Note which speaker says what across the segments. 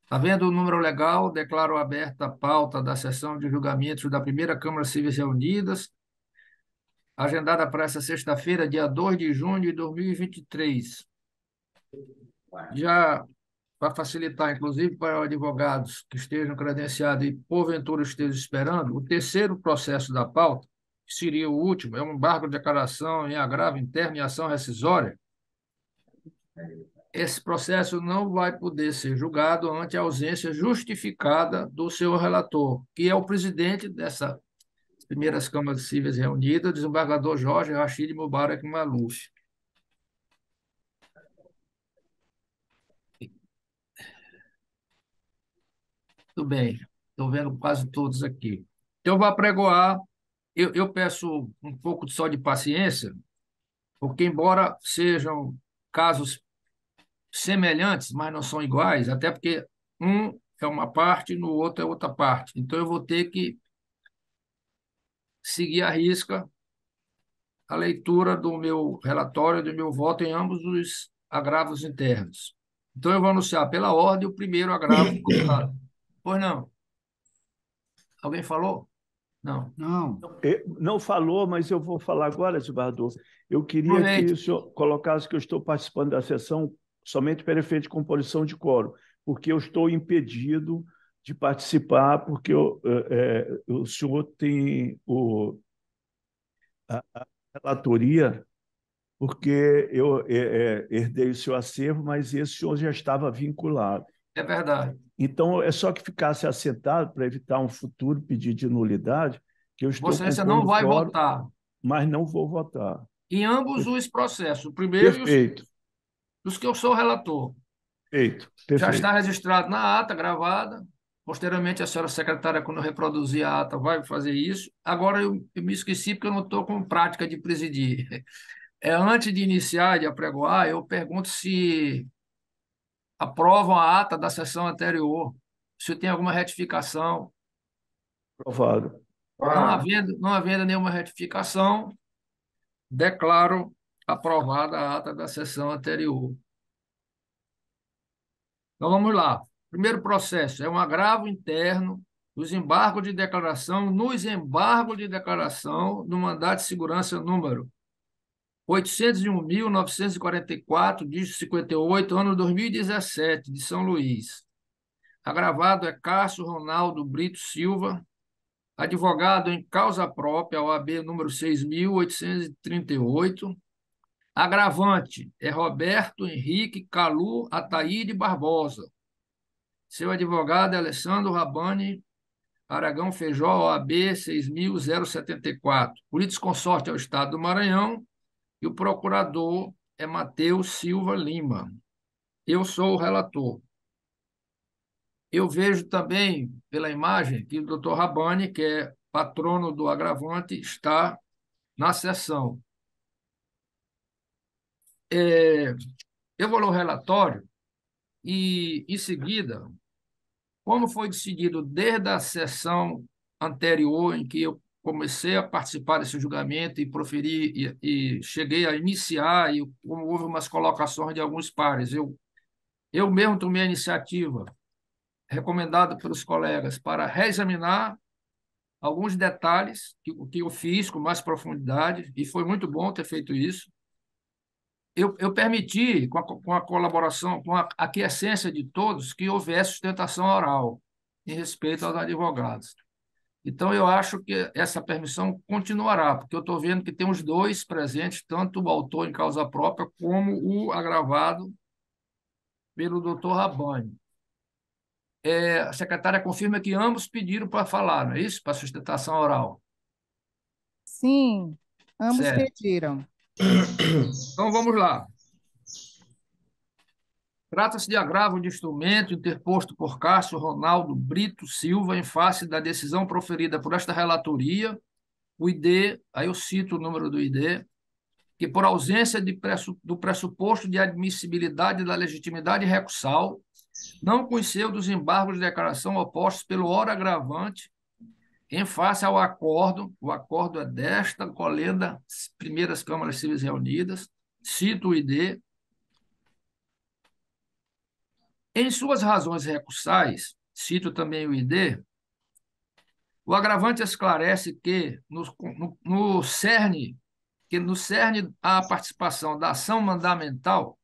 Speaker 1: Havendo o número legal, declaro aberta a pauta da sessão de julgamentos da primeira Câmara Cíveis Reunidas, agendada para essa sexta-feira, dia 2 de junho de 2023. Já para facilitar, inclusive, para advogados que estejam credenciados e, porventura, estejam esperando, o terceiro processo da pauta, que seria o último, é um embargo de declaração em agravo interno e ação rescisória. Esse processo não vai poder ser julgado ante a ausência justificada do seu relator, que é o presidente dessas primeiras câmaras cíveis reunidas, desembargador Jorge Rachid Mubarak Maluf. Tudo bem, estou vendo quase todos aqui. Então, eu vou apregoar. Eu peço um pouco só de paciência, porque, embora sejam casos semelhantes, mas não são iguais, até porque um é uma parte, no outro é outra parte. Então, eu vou ter que seguir à risca a leitura do meu relatório, do meu voto em ambos os agravos internos. Então, eu vou anunciar pela ordem o primeiro agravo pautado. Pois não? Alguém falou? Não.
Speaker 2: Não.
Speaker 3: Não falou, mas eu vou falar agora, desembargador. Eu queria que
Speaker 1: Aproveite.
Speaker 3: o senhor colocasse que eu estou participando da sessão somente para efeito de composição de quórum, porque eu estou impedido de participar, porque o senhor tem a relatoria, porque eu herdei o seu acervo, mas esse senhor já estava vinculado.
Speaker 1: É verdade.
Speaker 3: Então, é só que ficasse assentado para evitar um futuro pedido de nulidade, que eu estou
Speaker 1: Vossa Excelência não
Speaker 3: compondo
Speaker 1: vai
Speaker 3: quórum,
Speaker 1: votar
Speaker 3: mas não vou votar.
Speaker 1: em ambos os processos, o primeiro e o segundo,
Speaker 3: Perfeito,
Speaker 1: dos que eu sou relator.
Speaker 3: perfeito,
Speaker 1: Já está
Speaker 3: perfeito.
Speaker 1: registrado na ata gravada. Posteriormente, a senhora secretária, quando reproduzir a ata, vai fazer isso. Agora, eu me esqueci porque eu não estou com prática de presidir. Antes de iniciar, de apregoar, eu pergunto se aprovam a ata da sessão anterior, se tem alguma retificação.
Speaker 3: Aprovado.
Speaker 1: Não havendo nenhuma retificação, declaro aprovada a ata da sessão anterior. Então, vamos lá. Primeiro processo é um agravo interno dos embargos de declaração, nos embargos de declaração do mandato de segurança número 801.944, dígito 58, ano 2017, de São Luís. Agravado é Cássio Ronaldo Brito Silva, advogado em causa própria, OAB número 6.838. Agravante é Roberto Henrique Calu Ataíde Barbosa. Seu advogado é Alessandro Rabani Aragão Feijó, OAB 6.074. O litisconsorte é o Estado do Maranhão e o procurador é Matheus Silva Lima. Eu sou o relator. Eu vejo também, pela imagem, que o doutor Rabani, que é patrono do agravante, está na sessão. Eu vou ler o relatório e, em seguida, como foi decidido desde a sessão anterior, em que eu comecei a participar desse julgamento e proferi e cheguei a iniciar, e como houve umas colocações de alguns pares, eu mesmo tomei a iniciativa, recomendada pelos colegas, para reexaminar alguns detalhes que eu fiz com mais profundidade, e foi muito bom ter feito isso. Eu permiti, com a colaboração, com a aquiescência de todos, que houvesse sustentação oral em respeito aos advogados. Então, eu acho que essa permissão continuará, porque eu estou vendo que tem os dois presentes, tanto o autor em causa própria como o agravado pelo doutor Rabani. A secretária confirma que ambos pediram para falar, não é isso? Para sustentação oral.
Speaker 2: Sim, ambos
Speaker 1: Certo.
Speaker 2: pediram.
Speaker 1: Então, vamos lá. Trata-se de agravo de instrumento interposto por Cássio Ronaldo Brito Silva em face da decisão proferida por esta relatoria, o ID, aí eu cito o número do ID, que por ausência do pressuposto de admissibilidade da legitimidade recursal, não conheceu dos embargos de declaração opostos pelo ora agravante em face ao acordo, o acordo é desta colenda, primeiras câmaras civis reunidas, cito o ID, Em suas razões recursais, cito também o ID, o agravante esclarece que no cerne a participação da ação mandamental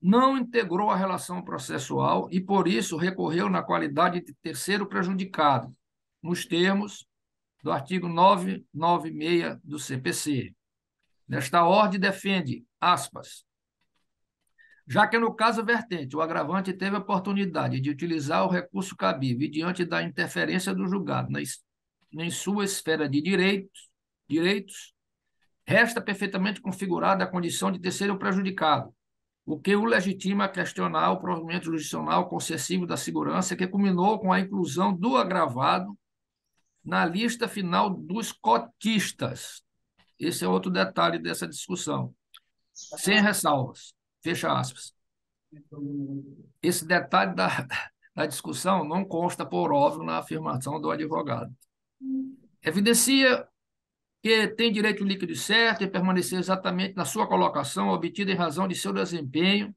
Speaker 1: não integrou a relação processual e, por isso, recorreu na qualidade de terceiro prejudicado, nos termos do artigo 996 do CPC. Nesta ordem, defende, aspas, já que no caso vertente, o agravante teve a oportunidade de utilizar o recurso cabível e diante da interferência do julgado em sua esfera de direitos, resta perfeitamente configurada a condição de terceiro prejudicado, o que o legitima a questionar o provimento jurisdicional concessivo da segurança, que culminou com a inclusão do agravado na lista final dos cotistas. Esse é outro detalhe dessa discussão. Sem ressalvas. Fecha aspas. Esse detalhe da discussão não consta, por óbvio, na afirmação do advogado. Evidencia que tem direito líquido certo e permanecer exatamente na sua colocação, obtida em razão de seu desempenho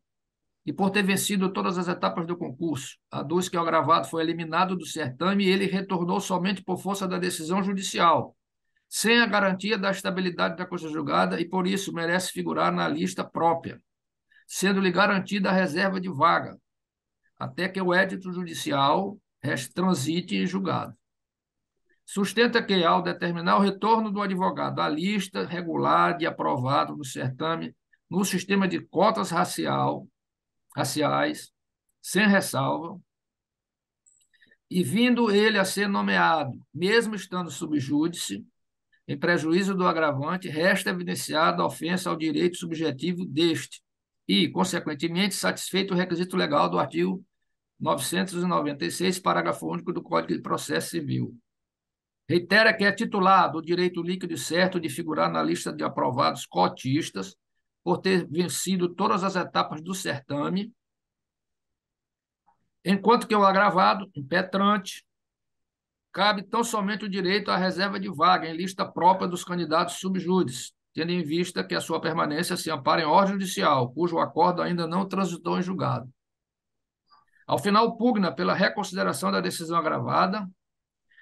Speaker 1: e por ter vencido todas as etapas do concurso. Aduz que o agravado foi eliminado do certame e ele retornou somente por força da decisão judicial, sem a garantia da estabilidade da coisa julgada e, por isso, merece figurar na lista própria, sendo-lhe garantida a reserva de vaga, até que o édito judicial transite em julgado. Sustenta que, ao determinar o retorno do advogado à lista regular de aprovado do certame no sistema de cotas raciais, sem ressalva, e vindo ele a ser nomeado, mesmo estando sob júdice, em prejuízo do agravante, resta evidenciada a ofensa ao direito subjetivo deste e, consequentemente, satisfeito o requisito legal do artigo 996, parágrafo único do Código de Processo Civil. Reitera que é titular do direito líquido e certo de figurar na lista de aprovados cotistas por ter vencido todas as etapas do certame, enquanto que o agravado, impetrante, cabe tão somente o direito à reserva de vaga em lista própria dos candidatos subjúdice, tendo em vista que a sua permanência se ampara em ordem judicial, cujo acordo ainda não transitou em julgado. Ao final, pugna pela reconsideração da decisão agravada.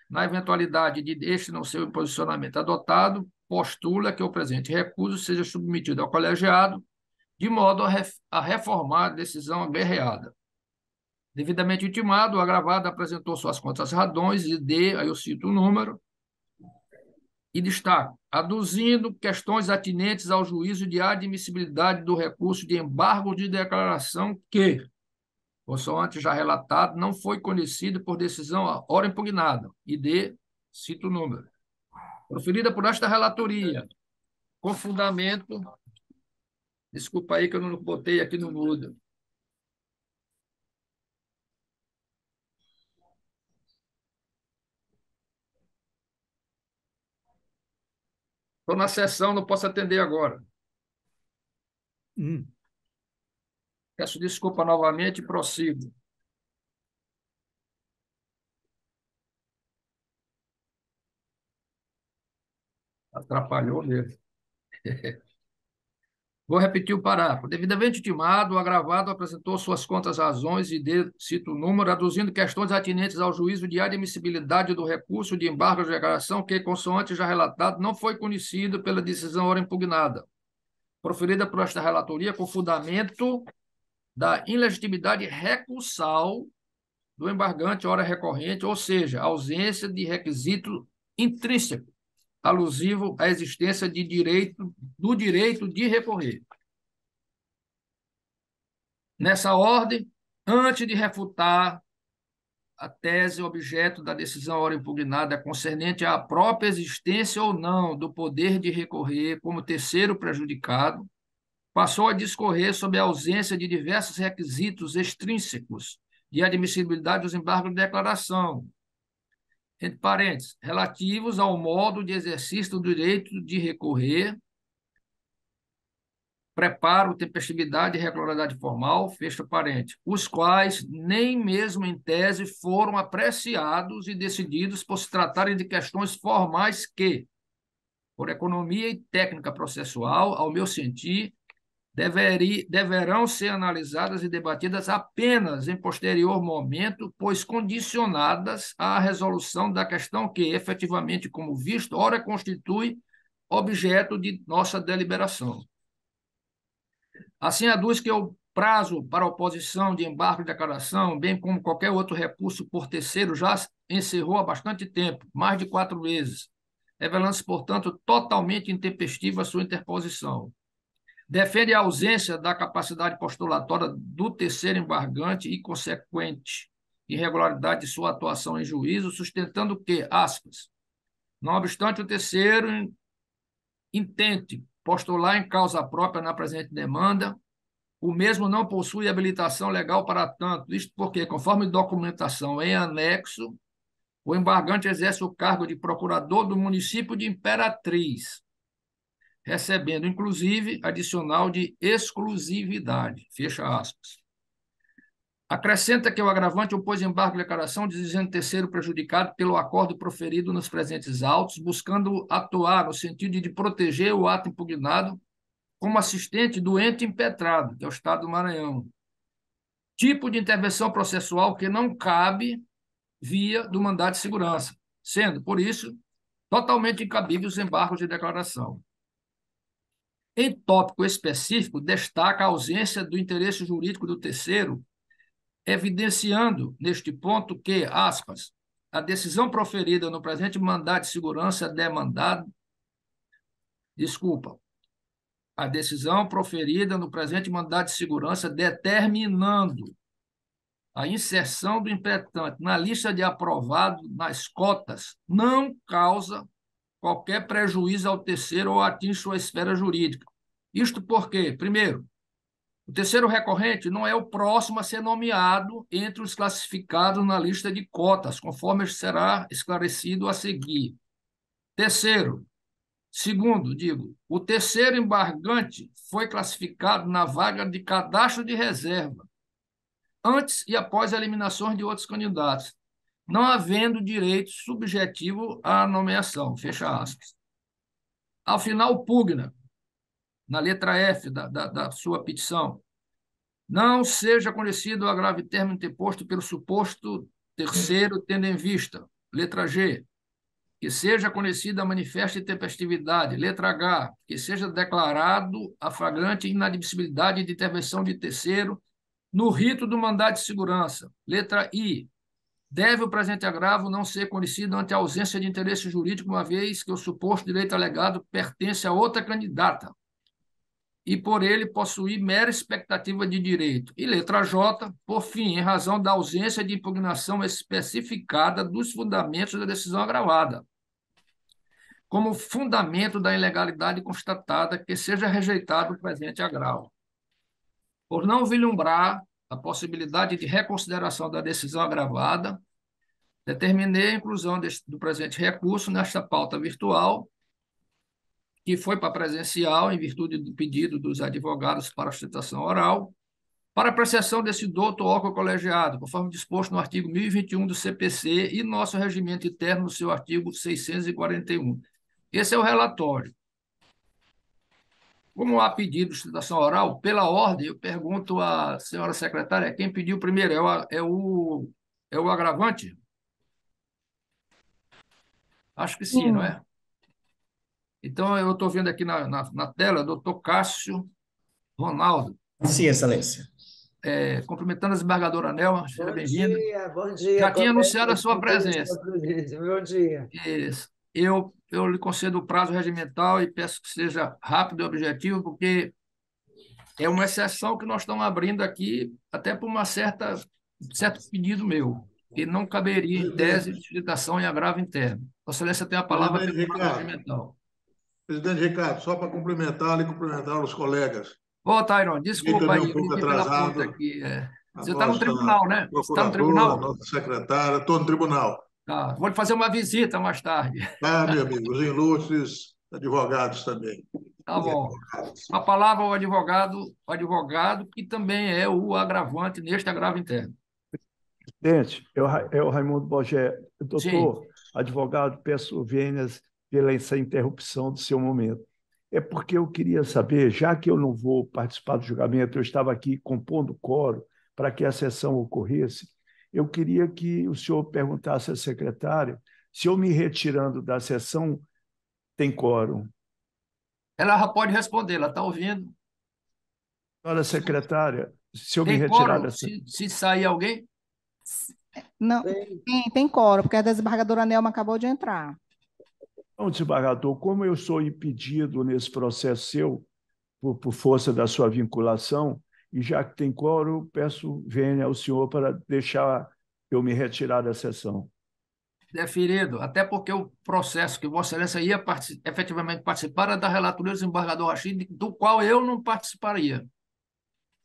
Speaker 1: Na eventualidade de este não ser o posicionamento adotado, postula que o presente recuso seja submetido ao colegiado, de modo a reformar a decisão aguerreada. Devidamente intimado, o agravado apresentou suas contas razões e aí eu cito o número, e destaco, aduzindo questões atinentes ao juízo de admissibilidade do recurso de embargo de declaração que, consoante já relatado, não foi conhecido por decisão ora impugnada, e cito o número, proferida por esta relatoria, com fundamento, desculpa aí que eu não botei aqui no mudo, estou na sessão, não posso atender agora. Peço desculpa novamente e prossigo. Atrapalhou mesmo. Vou repetir o parágrafo. Devidamente intimado, o agravado apresentou suas contas razões e cito o número, aduzindo questões atinentes ao juízo de admissibilidade do recurso de embargo de declaração que, consoante já relatado, não foi conhecido pela decisão ora impugnada, proferida por esta relatoria com fundamento da ilegitimidade recursal do embargante ora recorrente, ou seja, ausência de requisito intrínseco alusivo à existência do direito de recorrer. Nessa ordem, antes de refutar a tese objeto da decisão ora impugnada concernente à própria existência ou não do poder de recorrer como terceiro prejudicado, passou a discorrer sobre a ausência de diversos requisitos extrínsecos de admissibilidade dos embargos de declaração, entre parênteses, relativos ao modo de exercício do direito de recorrer, preparo, tempestividade e regularidade formal, fecha parênteses, os quais nem mesmo em tese foram apreciados e decididos por se tratarem de questões formais que, por economia e técnica processual, ao meu sentir, deverão ser analisadas e debatidas apenas em posterior momento, pois condicionadas à resolução da questão que, efetivamente, como visto, ora constitui objeto de nossa deliberação. Assim, aduz que o prazo para oposição de embargo de declaração, bem como qualquer outro recurso por terceiro, já encerrou há bastante tempo, mais de 4 meses, revelando-se, portanto, totalmente intempestiva a sua interposição. Defende a ausência da capacidade postulatória do terceiro embargante e consequente irregularidade de sua atuação em juízo, sustentando que, aspas, não obstante o terceiro intente postular em causa própria na presente demanda, o mesmo não possui habilitação legal para tanto, isto porque, conforme documentação em anexo, o embargante exerce o cargo de procurador do município de Imperatriz, recebendo, inclusive, adicional de exclusividade. Fecha aspas. Acrescenta que o agravante opôs embargo de declaração, dizendo terceiro prejudicado pelo acordo proferido nos presentes autos, buscando atuar no sentido de proteger o ato impugnado como assistente do ente impetrado, que é o Estado do Maranhão. Tipo de intervenção processual que não cabe via do mandado de segurança, sendo, por isso, totalmente incabíveis os embargos de declaração. Em tópico específico, destaca a ausência do interesse jurídico do terceiro, evidenciando, neste ponto, que, aspas, a decisão proferida no presente mandado de segurança demandado, a decisão proferida no presente mandado de segurança determinando a inserção do impetente na lista de aprovados nas cotas não causa qualquer prejuízo ao terceiro ou atinge sua esfera jurídica. Isto porque, primeiro, o terceiro recorrente não é o próximo a ser nomeado entre os classificados na lista de cotas, conforme será esclarecido a seguir. Segundo, o terceiro embargante foi classificado na vaga de cadastro de reserva, antes e após a eliminação de outros candidatos, não havendo direito subjetivo à nomeação, fecha aspas. Ao final, pugna, na letra F da sua petição, não seja conhecido o agravo termo interposto pelo suposto terceiro, tendo em vista, letra G, que seja conhecida a manifesta intempestividade, letra H, que seja declarado a flagrante inadmissibilidade de intervenção de terceiro no rito do mandado de segurança, letra I, deve o presente agravo não ser conhecido ante a ausência de interesse jurídico, uma vez que o suposto direito alegado pertence a outra candidata e por ele possuir mera expectativa de direito. E letra J, por fim, em razão da ausência de impugnação especificada dos fundamentos da decisão agravada, como fundamento da ilegalidade constatada, que seja rejeitado o presente agravo. Por não vislumbrar a possibilidade de reconsideração da decisão agravada, determinei a inclusão do presente recurso nesta pauta virtual, que foi para presencial, em virtude do pedido dos advogados para sustentação oral, para apreciação desse douto órgão colegiado, conforme disposto no artigo 1021 do CPC e nosso regimento interno, no seu artigo 641. Esse é o relatório. Como há pedido de sustentação oral, pela ordem, eu pergunto à senhora secretária, quem pediu primeiro? É o agravante? Acho que sim, não é? Então, eu estou vendo aqui na tela, doutor Cássio Ronaldo.
Speaker 4: Sim, Excelência.
Speaker 1: Cumprimentando a desembargadora Nelma, seja bem-vinda.
Speaker 5: Bom dia.
Speaker 1: Já tinha anunciado a sua presença.
Speaker 5: Bom dia.
Speaker 1: Isso. Eu lhe concedo o prazo regimental e peço que seja rápido e objetivo, porque é uma exceção que nós estamos abrindo aqui, até por certo pedido meu, que não caberia, em tese, de citação em agravo interno. Vossa Excelência tem a palavra pelo prazo regimental.
Speaker 6: Presidente Ricardo, só para cumprimentá-lo e cumprimentar os colegas.
Speaker 1: Ô, Tairon, desculpa aí,
Speaker 6: um pouco atrasado.
Speaker 1: Aqui. Você está no tribunal, né? Você está no tribunal?
Speaker 6: Nossa secretária, estou no tribunal.
Speaker 1: Tá, vou lhe fazer uma visita mais tarde.
Speaker 6: Ah, meu amigo, os ilustres advogados também.
Speaker 1: Tá bom. A palavra ao advogado que também é o agravante neste agravo interno.
Speaker 3: Presidente, é o Raimundo Bogé. Doutor,
Speaker 1: Sim.
Speaker 3: advogado, peço vênias pela essa interrupção do seu momento. É porque eu queria saber, já que eu não vou participar do julgamento, eu estava aqui compondo quórum para que a sessão ocorresse, eu queria que o senhor perguntasse à secretária se eu me retirando da sessão tem quórum.
Speaker 1: Ela já pode responder, ela está ouvindo.
Speaker 3: Senhora secretária, se eu me
Speaker 1: Tem
Speaker 3: retirar
Speaker 1: quórum?
Speaker 3: dessa...
Speaker 1: Se sair alguém?
Speaker 2: Não,
Speaker 5: Tem.
Speaker 2: tem quórum, porque a desembargadora Nelma acabou de entrar.
Speaker 3: Não, desembargador, como eu sou impedido nesse processo seu, por força da sua vinculação, e já que tem quórum, peço vênia ao senhor para deixar eu me retirar da sessão.
Speaker 1: Deferido, até porque o processo que Vossa Excelência ia efetivamente participar era da relatoria do desembargador Rachid, do qual eu não participaria.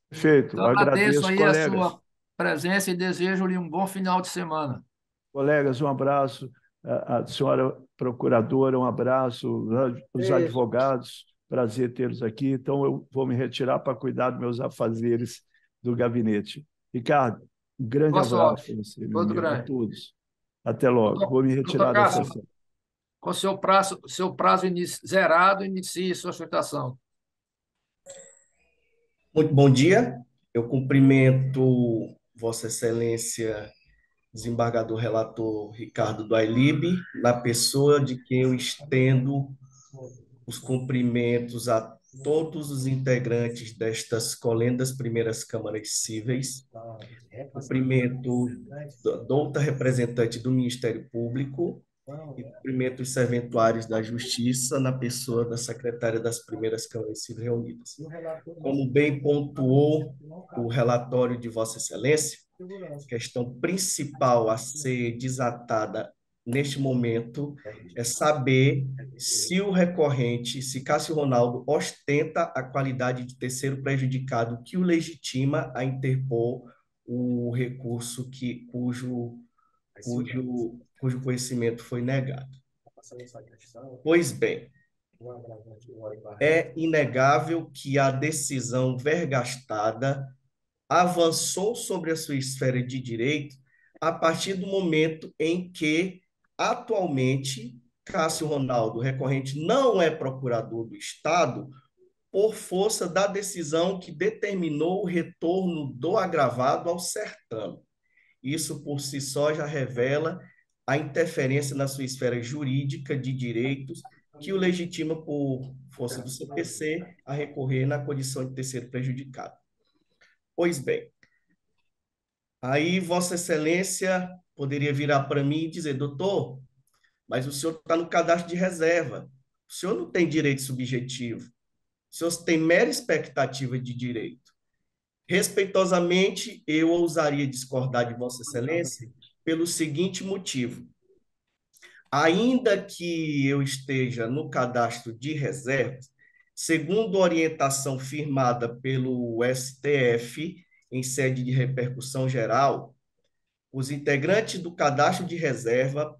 Speaker 3: Perfeito,
Speaker 1: Então, agradeço
Speaker 3: agradeço,
Speaker 1: aí a
Speaker 3: colegas.
Speaker 1: sua presença e desejo-lhe um bom final de semana.
Speaker 3: Colegas, um abraço. A senhora procuradora, um abraço. Os
Speaker 5: Beijo.
Speaker 3: advogados, prazer tê-los aqui. Então, eu vou me retirar para cuidar dos meus afazeres do gabinete. Ricardo, um grande
Speaker 1: Boa
Speaker 3: abraço
Speaker 1: sorte.
Speaker 3: para você, meu
Speaker 1: Todo
Speaker 3: amigo, a
Speaker 1: grande.
Speaker 3: todos. Até logo. Vou me
Speaker 1: Doutor
Speaker 3: retirar da
Speaker 1: Cássio,
Speaker 3: sessão.
Speaker 1: com seu prazo zerado, inicie sua sustentação.
Speaker 4: Muito bom dia. Eu cumprimento Vossa Excelência, desembargador relator Ricardo do Ailib, na pessoa de quem eu estendo os cumprimentos a todos os integrantes destas colendas primeiras câmaras cíveis. Cumprimento a douta representante do Ministério Público e cumprimento os serventuários da Justiça na pessoa da secretária das primeiras câmaras cíveis reunidas. Como bem pontuou o relatório de Vossa Excelência, a questão principal a ser desatada neste momento é saber se o recorrente, se Cássio Ronaldo ostenta a qualidade de terceiro prejudicado que o legitima a interpor o recurso cujo conhecimento foi negado. Pois bem, é inegável que a decisão vergastada avançou sobre a sua esfera de direito a partir do momento em que, atualmente, Cássio Ronaldo, recorrente, não é procurador do Estado por força da decisão que determinou o retorno do agravado ao certame. Isso, por si só, já revela a interferência na sua esfera jurídica de direitos que o legitima, por força do CPC, a recorrer na condição de terceiro prejudicado. Pois bem, aí Vossa Excelência poderia virar para mim e dizer, doutor, mas o senhor está no cadastro de reserva, o senhor não tem direito subjetivo, o senhor tem mera expectativa de direito. Respeitosamente, eu ousaria discordar de Vossa Excelência pelo seguinte motivo. Ainda que eu esteja no cadastro de reservas, segundo orientação firmada pelo STF, em sede de repercussão geral, os integrantes do cadastro de reserva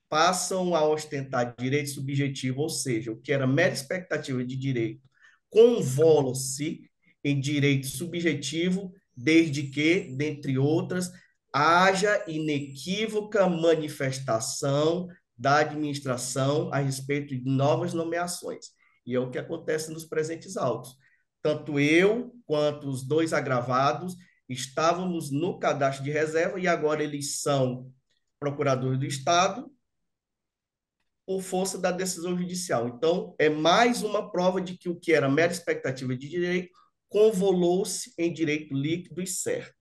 Speaker 4: passam a ostentar direito subjetivo, ou seja, o que era mera expectativa de direito, convola-se em direito subjetivo, desde que, dentre outras, haja inequívoca manifestação da administração a respeito de novas nomeações. E é o que acontece nos presentes autos. Tanto eu quanto os dois agravados estávamos no cadastro de reserva e agora eles são procuradores do Estado por força da decisão judicial. Então, é mais uma prova de que o que era mera expectativa de direito convolou-se em direito líquido e certo.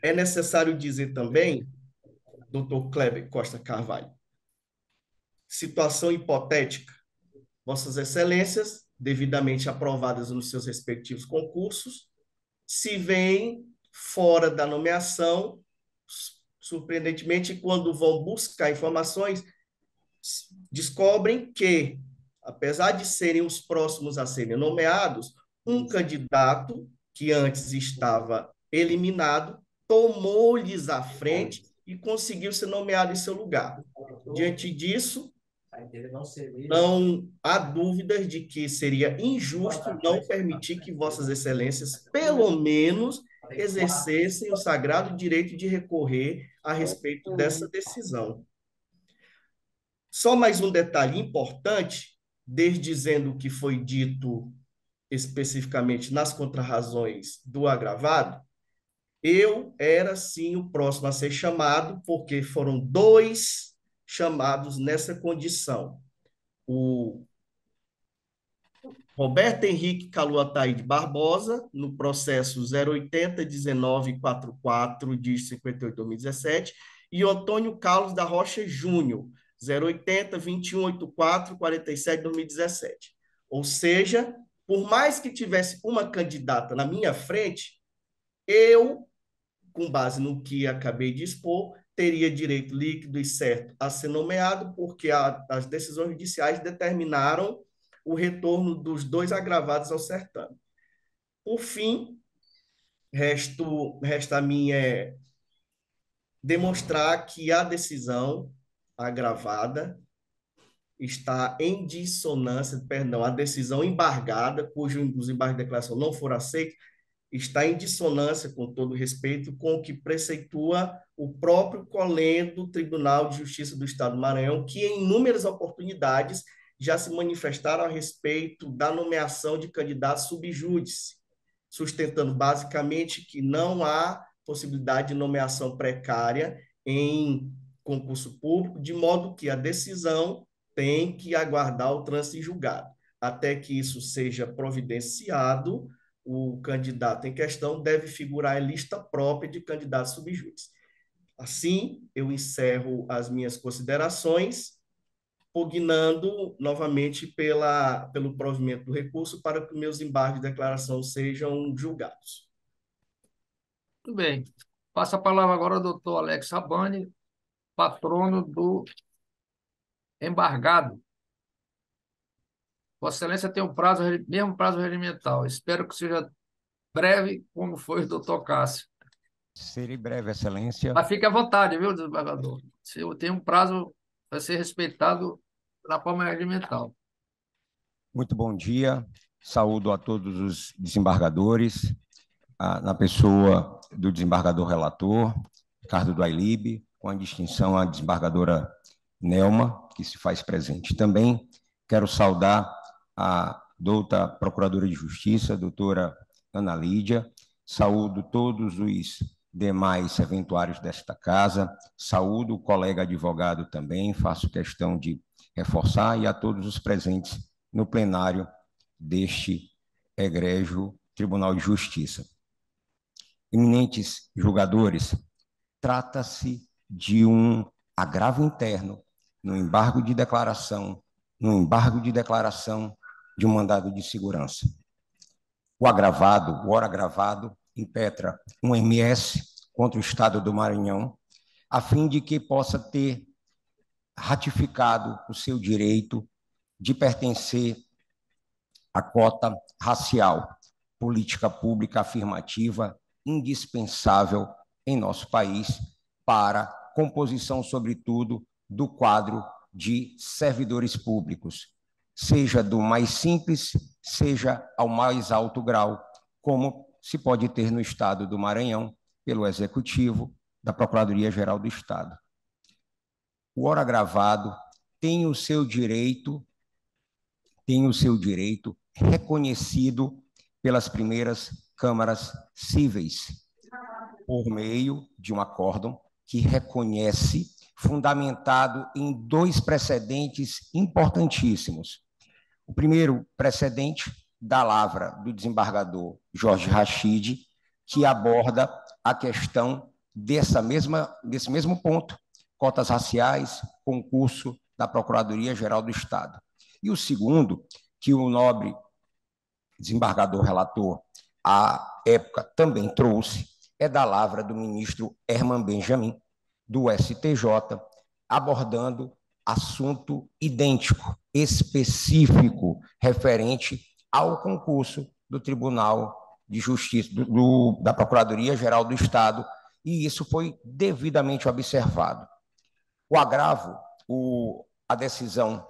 Speaker 4: É necessário dizer também, doutor Kleber Costa Carvalho, situação hipotética, Vossas Excelências, devidamente aprovadas nos seus respectivos concursos, se veem fora da nomeação, surpreendentemente, quando vão buscar informações, descobrem que, apesar de serem os próximos a serem nomeados, um candidato que antes estava eliminado tomou-lhes a frente e conseguiu ser nomeado em seu lugar. Diante disso, não há dúvidas de que seria injusto não permitir que Vossas Excelências, pelo menos, exercessem o sagrado direito de recorrer a respeito dessa decisão. Só mais um detalhe importante desdizendo o que foi dito especificamente nas contrarrazões do agravado, eu era, sim, o próximo a ser chamado, porque foram 2 chamados nessa condição. O Roberto Henrique Caluataíde Barbosa, no processo 080-1944 de 58/2017, e Antônio Carlos da Rocha Júnior, 080-2184-47/2017. Ou seja, por mais que tivesse uma candidata na minha frente, eu, com base no que acabei de expor, teria direito líquido e certo a ser nomeado, porque as decisões judiciais determinaram o retorno dos 2 agravados ao certame. Por fim, resta a mim demonstrar que a decisão agravada está em dissonância, perdão, a decisão embargada, cujo os embargos de declaração não foram aceitos, está em dissonância, com todo respeito, com o que preceitua o próprio Colém do Tribunal de Justiça do Estado do Maranhão, que em inúmeras oportunidades já se manifestaram a respeito da nomeação de candidatos subjúdice, sustentando basicamente que não há possibilidade de nomeação precária em concurso público, de modo que a decisão tem que aguardar o trânsito em julgado. Até que isso seja providenciado, o candidato em questão deve figurar em lista própria de candidatos subjúdice. Assim, eu encerro as minhas considerações, pugnando novamente pelo provimento do recurso para que meus embargos de declaração sejam julgados.
Speaker 1: Muito bem. Passa a palavra agora ao doutor Alex Rabani, patrono do embargado. Vossa Excelência tem um prazo, mesmo prazo regimental. Espero que seja breve, como foi o doutor Cássio.
Speaker 7: Serei breve, Excelência.
Speaker 1: Mas fique à vontade, viu, desembargador? Se eu tenho um prazo, vai ser respeitado da forma regimental.
Speaker 7: Muito bom dia. Saúdo a todos os desembargadores, na pessoa do desembargador relator, Ricardo do Ailib, com a distinção à desembargadora Nelma, que se faz presente. Também quero saudar a douta Procuradora de Justiça, doutora Ana Lídia. Saúdo todos os demais eventuários desta casa. Saúdo o colega advogado também, faço questão de reforçar, e a todos os presentes no plenário deste egrégio Tribunal de Justiça. Eminentes julgadores, trata-se de um agravo interno no embargo de declaração de um mandado de segurança. O ora agravado, impetra um MS contra o Estado do Maranhão, a fim de que possa ter ratificado o seu direito de pertencer à cota racial, política pública afirmativa indispensável em nosso país para composição, sobretudo, do quadro de servidores públicos, seja do mais simples, seja ao mais alto grau, como se pode ter no Estado do Maranhão, pelo Executivo da Procuradoria-Geral do Estado. O ora agravado tem o seu direito reconhecido pelas primeiras câmaras cíveis, por meio de um acórdão que reconhece, fundamentado em 2 precedentes importantíssimos. O primeiro precedente, da lavra do desembargador Jorge Rachid, que aborda a questão desse mesmo ponto, cotas raciais, concurso da Procuradoria-Geral do Estado. E o segundo, que o nobre desembargador relator, à época, também trouxe, é da lavra do ministro Herman Benjamin, do STJ, abordando assunto idêntico, específico, referente ao concurso do Tribunal de Justiça, da Procuradoria-Geral do Estado, e isso foi devidamente observado. O agravo, a decisão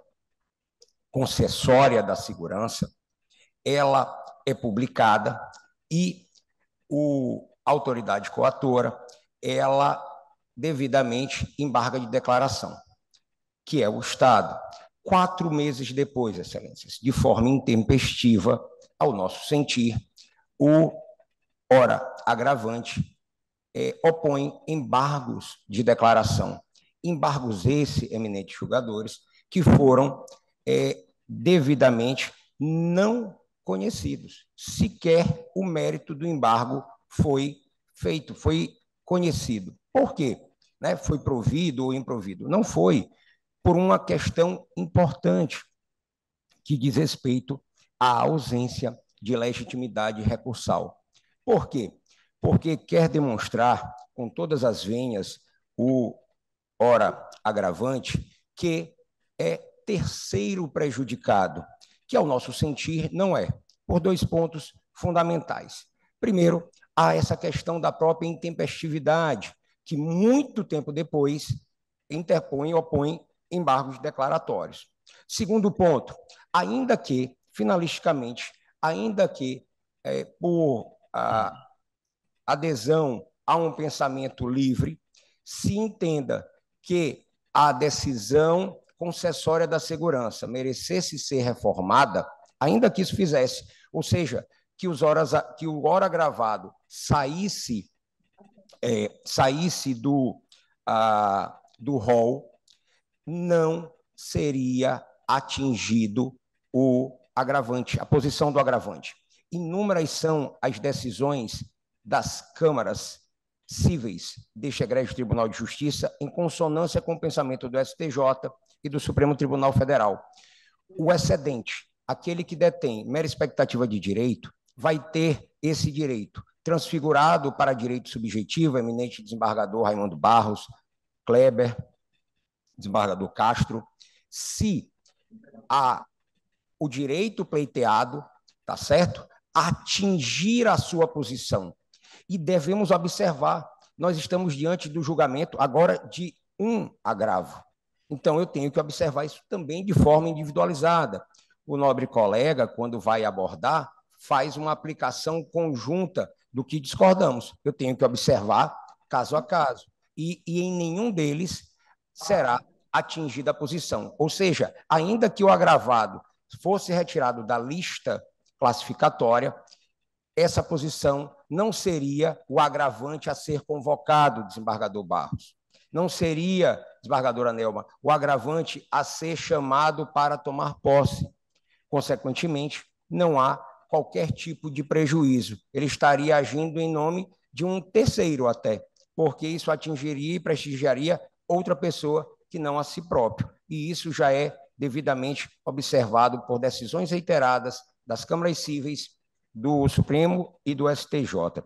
Speaker 7: concessória da segurança, ela é publicada e a autoridade coatora, ela devidamente embarga de declaração, que é o Estado. 4 meses depois, Excelências, de forma intempestiva, ao nosso sentir, o ora agravante opõe embargos de declaração. Embargos esses, eminentes julgadores, que foram devidamente não conhecidos. Sequer o mérito do embargo foi feito, foi conhecido. Por quê? Né? Foi provido ou improvido? Não foi, por uma questão importante que diz respeito à ausência de legitimidade recursal. Por quê? Porque quer demonstrar com todas as venhas o ora agravante que é terceiro prejudicado, que ao nosso sentir não é, por 2 pontos fundamentais. Primeiro, há essa questão da própria intempestividade, que muito tempo depois interpõe e opõe embargos declaratórios. Segundo ponto, ainda que, finalisticamente, ainda que por adesão a um pensamento livre, se entenda que a decisão concessória da segurança merecesse ser reformada, ainda que isso fizesse, ou seja, que o hora gravado saísse do rol, não seria atingido o agravante, a posição do agravante. Inúmeras são as decisões das câmaras cíveis deste egrégio Tribunal de Justiça, em consonância com o pensamento do STJ e do Supremo Tribunal Federal. O excedente, aquele que detém mera expectativa de direito, vai ter esse direito transfigurado para direito subjetivo, eminente desembargador Raimundo Barros, Kleber, desembargador Castro, se o direito pleiteado, tá certo, atingir a sua posição. E devemos observar, nós estamos diante do julgamento agora de um agravo. Então, eu tenho que observar isso também de forma individualizada. O nobre colega, quando vai abordar, faz uma aplicação conjunta do que discordamos. Eu tenho que observar caso a caso. E em nenhum deles será atingida a posição. Ou seja, ainda que o agravado fosse retirado da lista classificatória, essa posição não seria o agravante a ser convocado, desembargador Barros. Não seria, desembargadora Nelma, o agravante a ser chamado para tomar posse. Consequentemente, não há qualquer tipo de prejuízo. Ele estaria agindo em nome de um terceiro até, porque isso atingiria e prestigiaria outra pessoa que não a si próprio. E isso já é devidamente observado por decisões reiteradas das câmaras cíveis do Supremo e do STJ.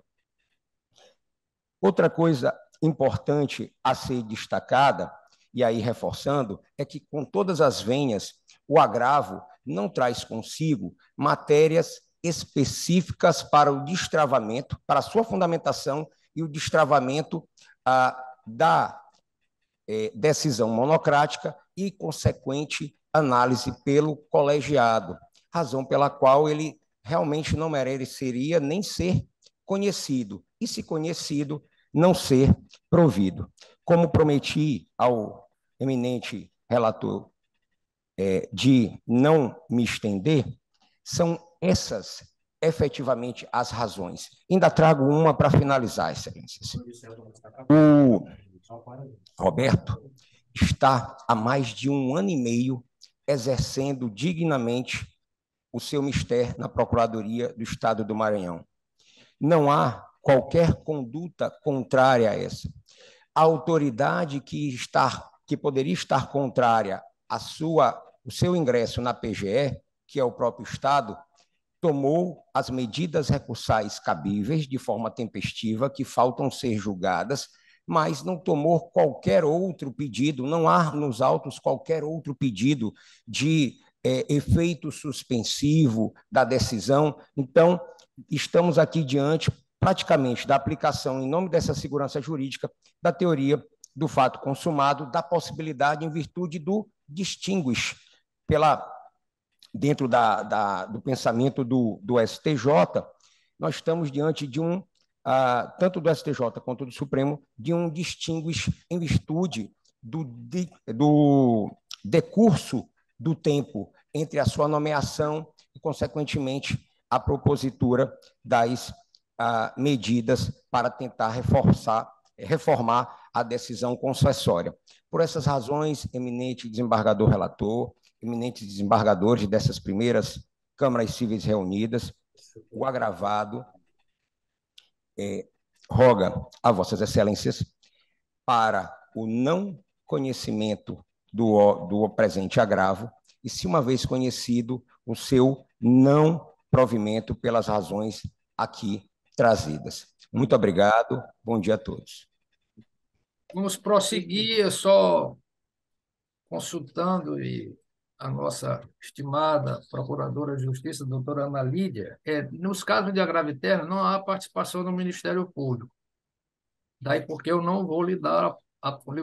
Speaker 7: Outra coisa importante a ser destacada, e aí reforçando, é que com todas as venhas, o agravo não traz consigo matérias específicas para o destravamento, para a sua fundamentação e o destravamento da decisão monocrática e consequente análise pelo colegiado, razão pela qual ele realmente não mereceria nem ser conhecido, e se conhecido, não ser provido. Como prometi ao eminente relator de não me estender, são essas efetivamente as razões. Ainda trago uma para finalizar, Excelências. O Roberto está há mais de 1 ano e meio exercendo dignamente o seu mistério na Procuradoria do Estado do Maranhão. Não há qualquer conduta contrária a essa. A autoridade que poderia estar contrária o seu ingresso na PGE, que é o próprio Estado, tomou as medidas recursais cabíveis de forma tempestiva, que faltam ser julgadas, mas não tomou qualquer outro pedido, não há nos autos qualquer outro pedido de efeito suspensivo da decisão. Então, estamos aqui diante, praticamente, da aplicação, em nome dessa segurança jurídica, da teoria do fato consumado, da possibilidade, em virtude do distinguish, dentro do pensamento do STJ, nós estamos diante de tanto do STJ quanto do Supremo, de um distinguish em virtude do decurso do tempo entre a sua nomeação e, consequentemente, a propositura das medidas para tentar reformar a decisão concessória. Por essas razões, eminente desembargador relator, eminentes desembargadores dessas primeiras câmaras cíveis reunidas, o agravado roga a vossas excelências para o não conhecimento do presente agravo e, se uma vez conhecido, o seu não provimento pelas razões aqui trazidas. Muito obrigado, bom dia a todos.
Speaker 1: Vamos prosseguir, só consultando a nossa estimada Procuradora de Justiça, doutora Ana Lídia, nos casos de agravo interno não há participação do Ministério Público. Daí porque eu não vou lhe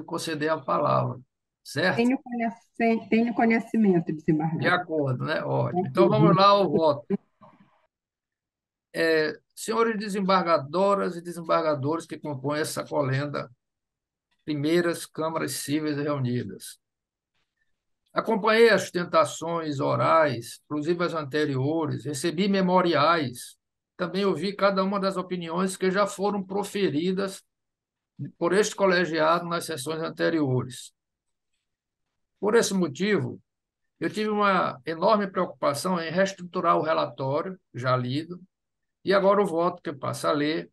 Speaker 1: conceder a palavra, certo?
Speaker 8: Tenho conhecimento,
Speaker 1: De
Speaker 8: desembargador.
Speaker 1: acordo, né? Ótimo. Então, vamos lá ao voto. Senhores desembargadoras e desembargadores que compõem essa colenda, primeiras câmaras cíveis reunidas. Acompanhei as sustentações orais, inclusive as anteriores, recebi memoriais, também ouvi cada uma das opiniões que já foram proferidas por este colegiado nas sessões anteriores. Por esse motivo, eu tive uma enorme preocupação em reestruturar o relatório, já lido, e agora o voto que eu passo a ler,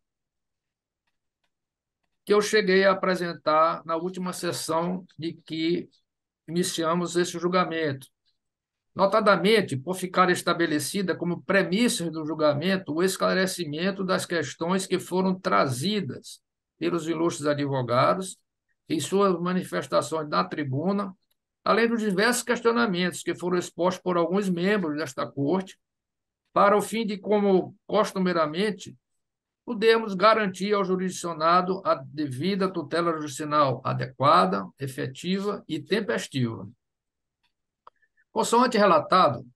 Speaker 1: que eu cheguei a apresentar na última sessão de que iniciamos esse julgamento. Notadamente, por ficar estabelecida como premissa do julgamento o esclarecimento das questões que foram trazidas pelos ilustres advogados em suas manifestações na tribuna, além dos diversos questionamentos que foram expostos por alguns membros desta Corte, para o fim de, como costumeiramente, podemos garantir ao jurisdicionado a devida tutela jurisdicional adequada, efetiva e tempestiva. Consoante relatado,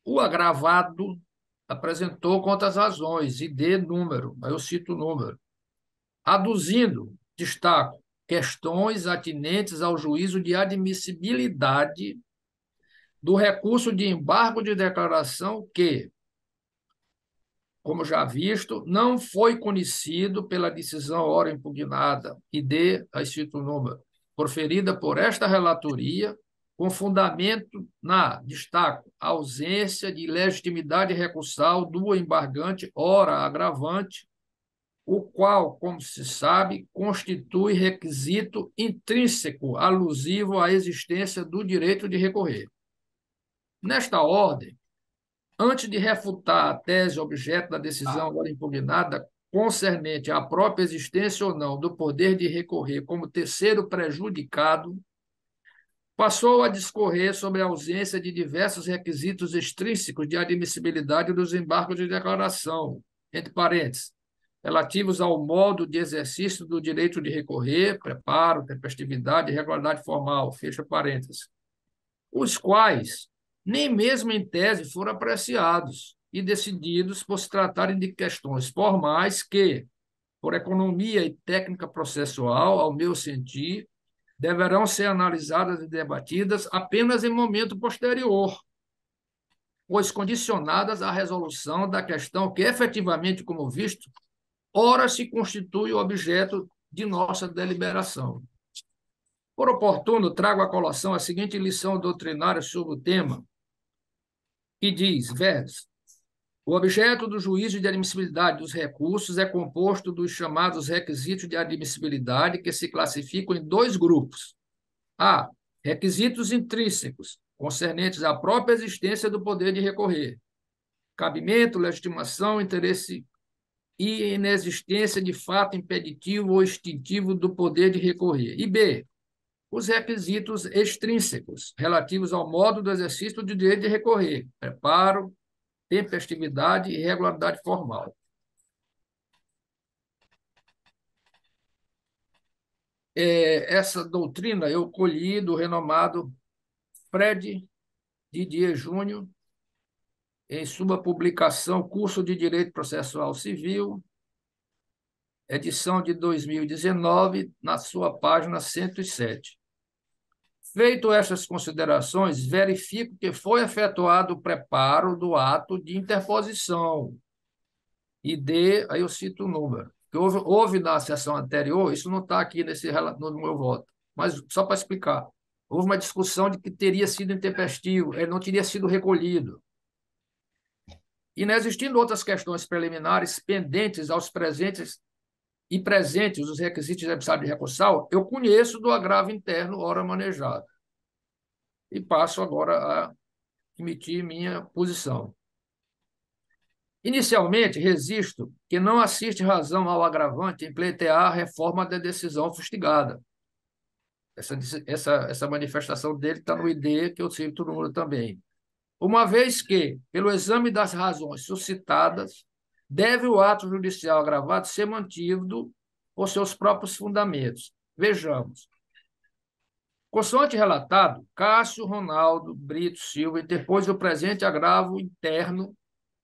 Speaker 1: o agravado apresentou quantas razões e de número, aí eu cito o número, aduzindo, destaco, questões atinentes ao juízo de admissibilidade do recurso de embargo de declaração que, como já visto, não foi conhecido pela decisão ora impugnada e aí cito o número, proferida por esta relatoria, com fundamento na, destaco, ausência de legitimidade recursal do embargante, ora agravante, o qual, como se sabe, constitui requisito intrínseco alusivo à existência do direito de recorrer. Nesta ordem, antes de refutar a tese objeto da decisão agora impugnada concernente à própria existência ou não do poder de recorrer como terceiro prejudicado, passou a discorrer sobre a ausência de diversos requisitos extrínsecos de admissibilidade dos embargos de declaração, entre parênteses, relativos ao modo de exercício do direito de recorrer, preparo, tempestividade e regularidade formal, fecha parênteses, os quais nem mesmo em tese foram apreciados e decididos por se tratarem de questões formais que, por economia e técnica processual, ao meu sentir, deverão ser analisadas e debatidas apenas em momento posterior, pois condicionadas à resolução da questão que, efetivamente, como visto, ora se constitui o objeto de nossa deliberação. Por oportuno, trago à colação a seguinte lição doutrinária sobre o tema, que diz, verso, o objeto do juízo de admissibilidade dos recursos é composto dos chamados requisitos de admissibilidade, que se classificam em dois grupos. A. Requisitos intrínsecos, concernentes à própria existência do poder de recorrer. Cabimento, legitimação, interesse e inexistência de fato impeditivo ou extintivo do poder de recorrer. E B. Os requisitos extrínsecos, relativos ao modo do exercício do direito de recorrer, preparo, tempestividade e regularidade formal. Essa doutrina eu colhi do renomado Fred Didier Júnior, em sua publicação Curso de Direito Processual Civil, edição de 2019, na sua página 107. Feito estas considerações, verifico que foi efetuado o preparo do ato de interposição. Aí eu cito o número. Que houve na sessão anterior, isso não está aqui no meu voto, mas só para explicar. Houve uma discussão de que teria sido intempestivo, ele não teria sido recolhido. E não existindo outras questões preliminares pendentes aos presentes os requisitos necessários de recursal, eu conheço do agravo interno ora manejado. E passo agora a emitir minha posição. Inicialmente, resisto que não assiste razão ao agravante em pleitear a reforma da decisão fustigada. Essa manifestação dele está no ID, que eu cito o número também. Uma vez que, pelo exame das razões suscitadas, deve o ato judicial agravado ser mantido por seus próprios fundamentos. Vejamos. Consoante relatado, Cássio Ronaldo Brito Silva interpôs o presente agravo interno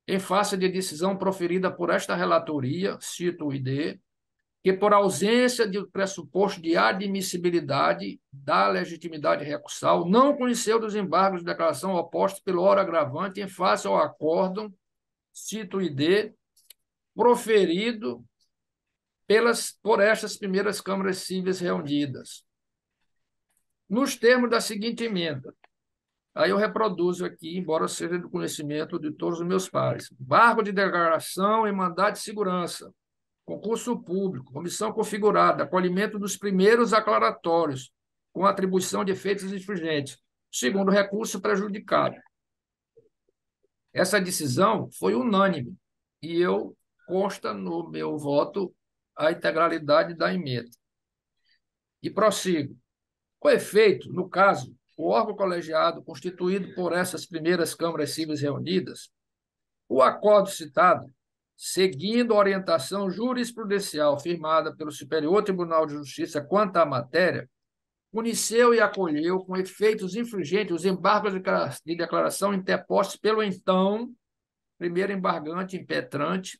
Speaker 1: em face de decisão proferida por esta relatoria, cito o ID, que por ausência de pressuposto de admissibilidade da legitimidade recursal, não conheceu dos embargos de declaração opostos pelo ora agravante em face ao acórdão, cito o ID, proferido por estas primeiras câmaras cíveis reunidas. Nos termos da seguinte emenda, aí eu reproduzo aqui, embora seja do conhecimento de todos os meus pares. Embargo de declaração em mandado de segurança, concurso público, comissão configurada, acolhimento dos primeiros aclaratórios, com atribuição de efeitos infringentes, segundo recurso prejudicado. Essa decisão foi unânime e consta no meu voto a integralidade da emenda. E prossigo. Com efeito, no caso, o órgão colegiado constituído por essas primeiras câmaras cíveis reunidas, o acordo citado, seguindo a orientação jurisprudencial firmada pelo Superior Tribunal de Justiça quanto à matéria, conheceu e acolheu com efeitos infringentes os embargos de declaração interpostos pelo então primeiro embargante impetrante.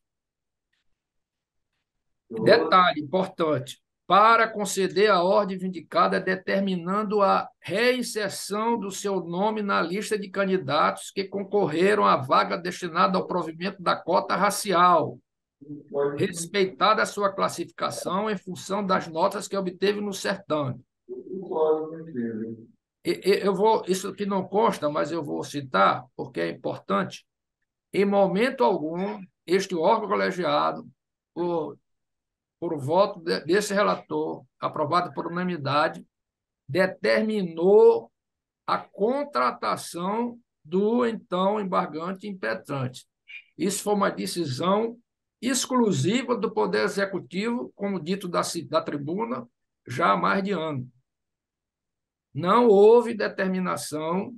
Speaker 1: Detalhe importante, para conceder a ordem vindicada determinando a reinserção do seu nome na lista de candidatos que concorreram à vaga destinada ao provimento da cota racial, respeitada a sua classificação em função das notas que obteve no certame. Isso aqui não consta, mas eu vou citar, porque é importante. Em momento algum, este órgão colegiado, por voto desse relator, aprovado por unanimidade, determinou a contratação do então embargante impetrante. Isso foi uma decisão exclusiva do Poder Executivo, como dito da tribuna, já há mais de ano. Não houve determinação,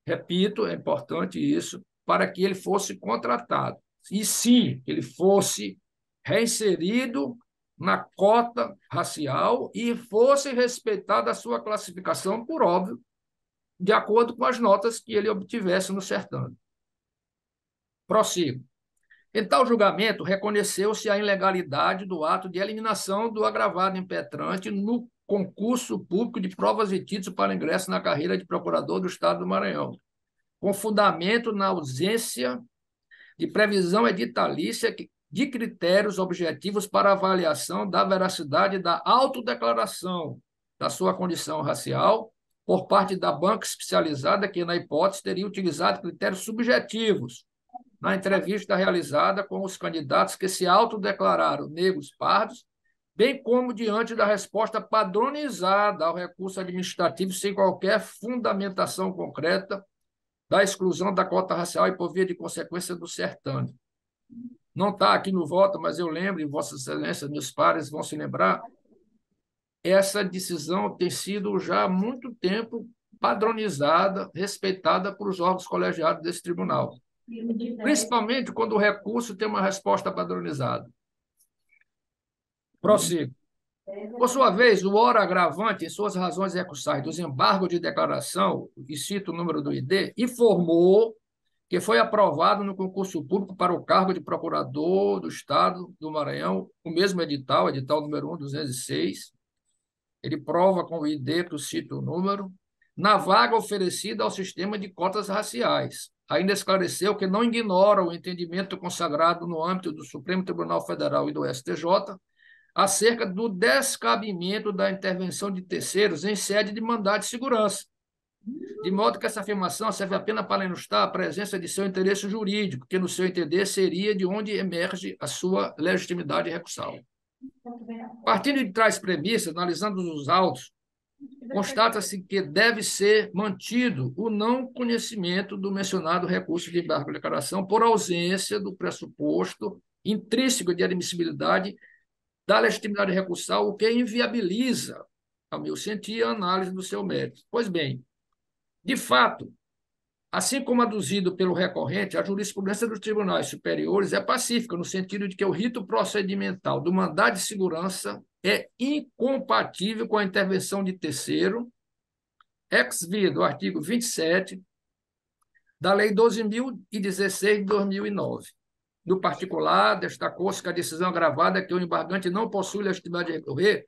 Speaker 1: repito, é importante isso, para que ele fosse contratado. E sim, ele fosse reinserido na cota racial e fosse respeitada a sua classificação, por óbvio, de acordo com as notas que ele obtivesse no certame. Prossigo. Em tal julgamento, reconheceu-se a ilegalidade do ato de eliminação do agravado impetrante no concurso público de provas e títulos para ingresso na carreira de procurador do Estado do Maranhão, com fundamento na ausência de previsão editalícia de critérios objetivos para avaliação da veracidade da autodeclaração da sua condição racial por parte da banca especializada que, na hipótese, teria utilizado critérios subjetivos na entrevista realizada com os candidatos que se autodeclararam negros pardos, bem como diante da resposta padronizada ao recurso administrativo sem qualquer fundamentação concreta da exclusão da cota racial e por via de consequência do certame. Não está aqui no voto, mas eu lembro, e Vossa Excelência, meus pares vão se lembrar, essa decisão tem sido já há muito tempo padronizada, respeitada por os órgãos colegiados desse tribunal, principalmente quando o recurso tem uma resposta padronizada. Prossigo. Por sua vez, o ora agravante, em suas razões recursais dos embargos de declaração, e cito o número do ID, informou que foi aprovado no concurso público para o cargo de procurador do Estado do Maranhão, o mesmo edital número 1, 206. Ele prova com o ID, que eu cito o número, na vaga oferecida ao sistema de cotas raciais. Ainda esclareceu que não ignora o entendimento consagrado no âmbito do Supremo Tribunal Federal e do STJ acerca do descabimento da intervenção de terceiros em sede de mandado de segurança, de modo que essa afirmação serve apenas para ilustrar a presença de seu interesse jurídico, que, no seu entender, seria de onde emerge a sua legitimidade recursal. Partindo de tais premissas, analisando os autos, constata-se que deve ser mantido o não conhecimento do mencionado recurso de embargo de declaração por ausência do pressuposto intrínseco de admissibilidade da legitimidade recursal, o que inviabiliza, ao meu sentir, a análise do seu mérito. Pois bem, de fato, assim como aduzido pelo recorrente, a jurisprudência dos tribunais superiores é pacífica, no sentido de que o rito procedimental do mandado de segurança é incompatível com a intervenção de terceiro, ex via do artigo 27 da Lei 12.016 de 2009. No particular, destacou-se que a decisão agravada é que o embargante não possui legitimidade de recorrer,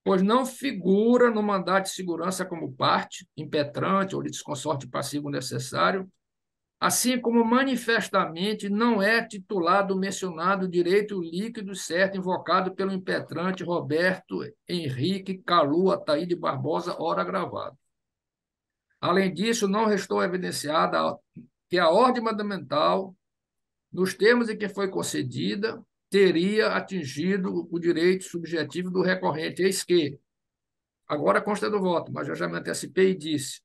Speaker 1: pois não figura no mandado de segurança como parte, impetrante ou de desconsorte passivo necessário, assim como manifestamente não é titular do mencionado direito líquido certo invocado pelo impetrante Roberto Henrique Calu Ataíde Barbosa, ora agravado. Além disso, não restou evidenciada que a ordem mandamental, nos termos em que foi concedida, teria atingido o direito subjetivo do recorrente. Eis que, agora consta do voto, mas eu já me antecipei e disse,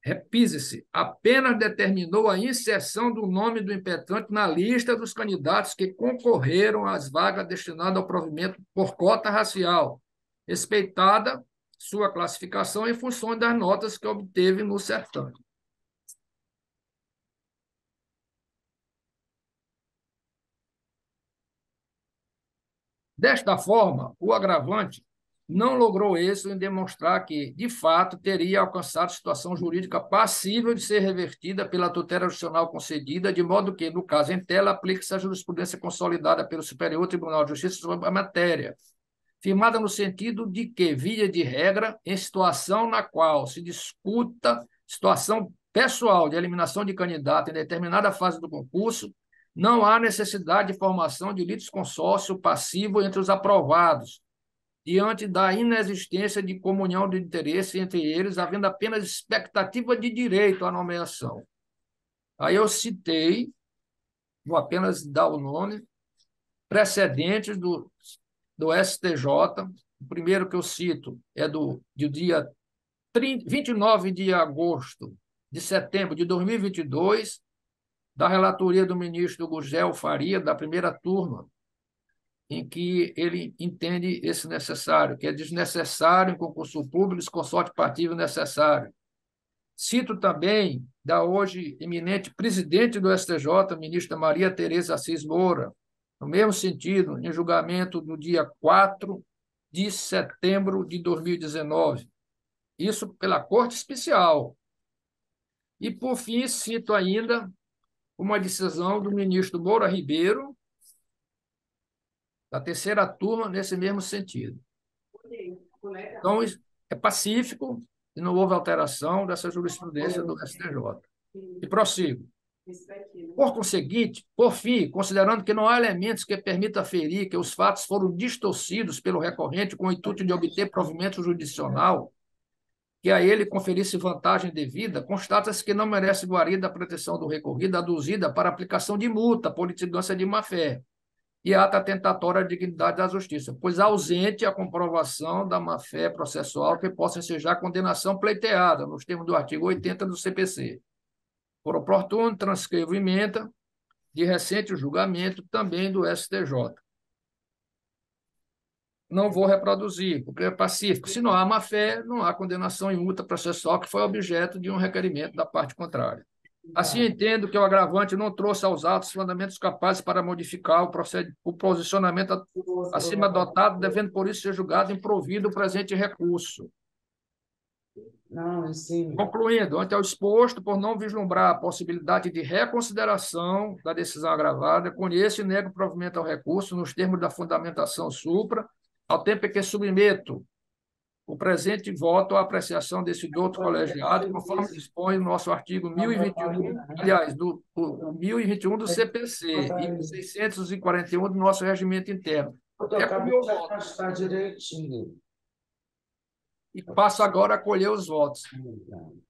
Speaker 1: repise-se, apenas determinou a inserção do nome do impetrante na lista dos candidatos que concorreram às vagas destinadas ao provimento por cota racial, respeitada sua classificação em função das notas que obteve no certame. Desta forma, o agravante não logrou êxito em demonstrar que, de fato, teria alcançado situação jurídica passível de ser revertida pela tutela judicial concedida, de modo que, no caso em tela, aplique-se a jurisprudência consolidada pelo Superior Tribunal de Justiça sobre a matéria, firmada no sentido de que, via de regra, em situação na qual se discuta situação pessoal de eliminação de candidato em determinada fase do concurso, não há necessidade de formação de litisconsórcio passivo entre os aprovados, diante da inexistência de comunhão de interesse entre eles, havendo apenas expectativa de direito à nomeação. Aí eu citei, vou apenas dar o nome, precedentes do STJ. O primeiro que eu cito é do dia 29 de agosto de setembro de 2022, da relatoria do ministro Gugel Faria, da primeira turma, em que ele entende esse necessário, que é desnecessário em concurso público, consorte partido necessário. Cito também da hoje eminente presidente do STJ, ministra Maria Tereza Assis Moura, no mesmo sentido, em julgamento do dia 4 de setembro de 2019. Isso pela Corte Especial. E, por fim, cito ainda uma decisão do ministro Moura Ribeiro, da terceira turma, nesse mesmo sentido. Então, é pacífico e não houve alteração dessa jurisprudência do STJ. E prossigo. Por conseguinte, por fim, considerando que não há elementos que permitam aferir que os fatos foram distorcidos pelo recorrente com o intuito de obter provimento jurisdicional, que a ele conferisse vantagem devida, constata-se que não merece guarida a proteção do recorrido aduzida para aplicação de multa por litigância de má-fé e ata tentatória à dignidade da justiça, pois ausente a comprovação da má-fé processual que possa ensejar condenação pleiteada, nos termos do artigo 80 do CPC. Por oportuno, transcrevo emenda de recente julgamento também do STJ. Não vou reproduzir, porque é pacífico. Se não há má-fé, não há condenação em multa processual que foi objeto de um requerimento da parte contrária. Assim, entendo que o agravante não trouxe aos autos fundamentos capazes para modificar o posicionamento acima adotado, devendo, por isso, ser julgado improvido o presente recurso.
Speaker 5: Não, sim.
Speaker 1: Concluindo, ante ao exposto, por não vislumbrar a possibilidade de reconsideração da decisão agravada, conheço e nego o provimento ao recurso nos termos da fundamentação supra, ao tempo em que submeto o presente voto à apreciação desse douto colegiado, conforme dispõe o nosso artigo 1021, aliás, o 1021 do CPC e 641 do nosso regimento interno. É com o meu voto.
Speaker 5: Está direitinho.
Speaker 1: E passo agora a colher os votos.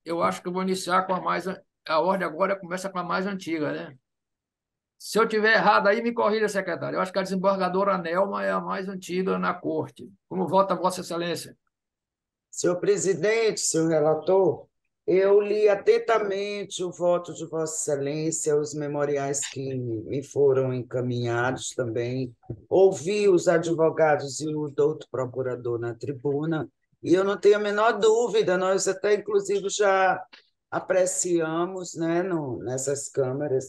Speaker 1: Eu acho que eu vou iniciar com a mais... A ordem agora começa com a mais antiga, né? Se eu tiver errado aí, me corrija, secretário. Eu acho que a desembargadora Nelma é a mais antiga na corte. Como vota Vossa Excelência?
Speaker 5: Senhor presidente, senhor relator, eu li atentamente o voto de Vossa Excelência, os memoriais que me foram encaminhados também, ouvi os advogados e o doutor procurador na tribuna, e eu não tenho a menor dúvida, nós até inclusive já apreciamos, né, nessas câmaras.